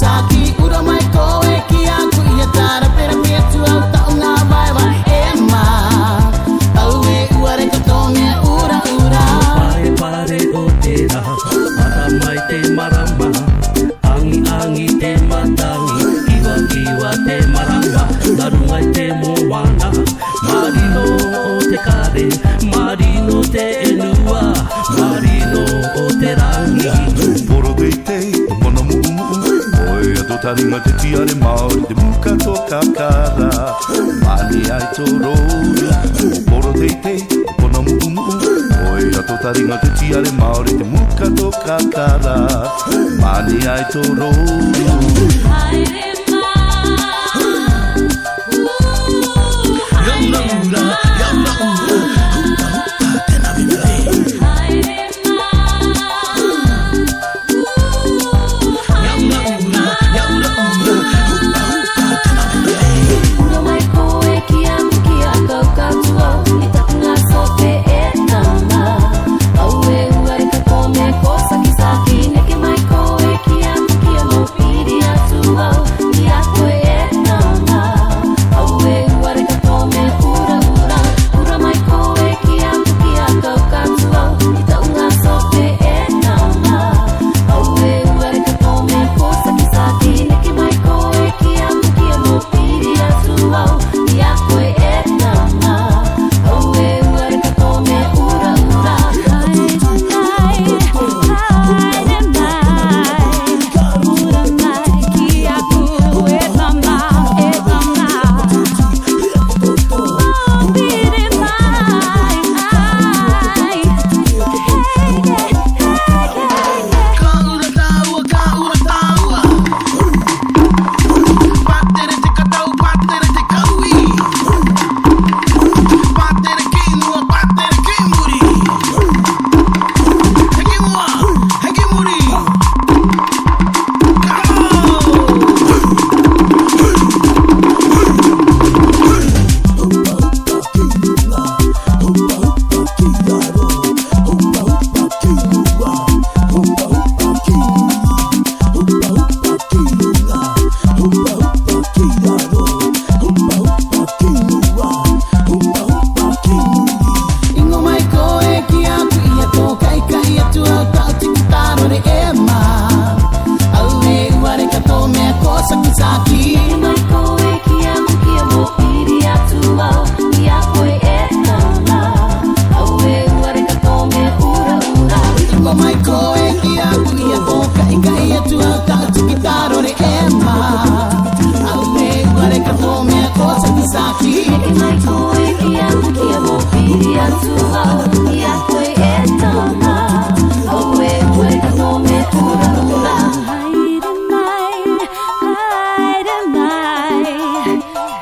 sakisaki ura mai koe ki aku ia tara pera petu au tau ngā vai vai e ma au e uare katome ura ura pare pare o te raha mara mai te marama angi angi te matangi kiwa kiwa te marama garunga te moana marino o te kare marino te enua marino o te rangi poro dei te mono mumu oi ato taringa te tiare maori te muka to kakara mani ai toro poro dei te mono mumu oi ato taringa te tiare maori te muka to kakara mani ai toro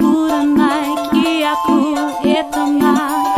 Ura mai ki aku e tama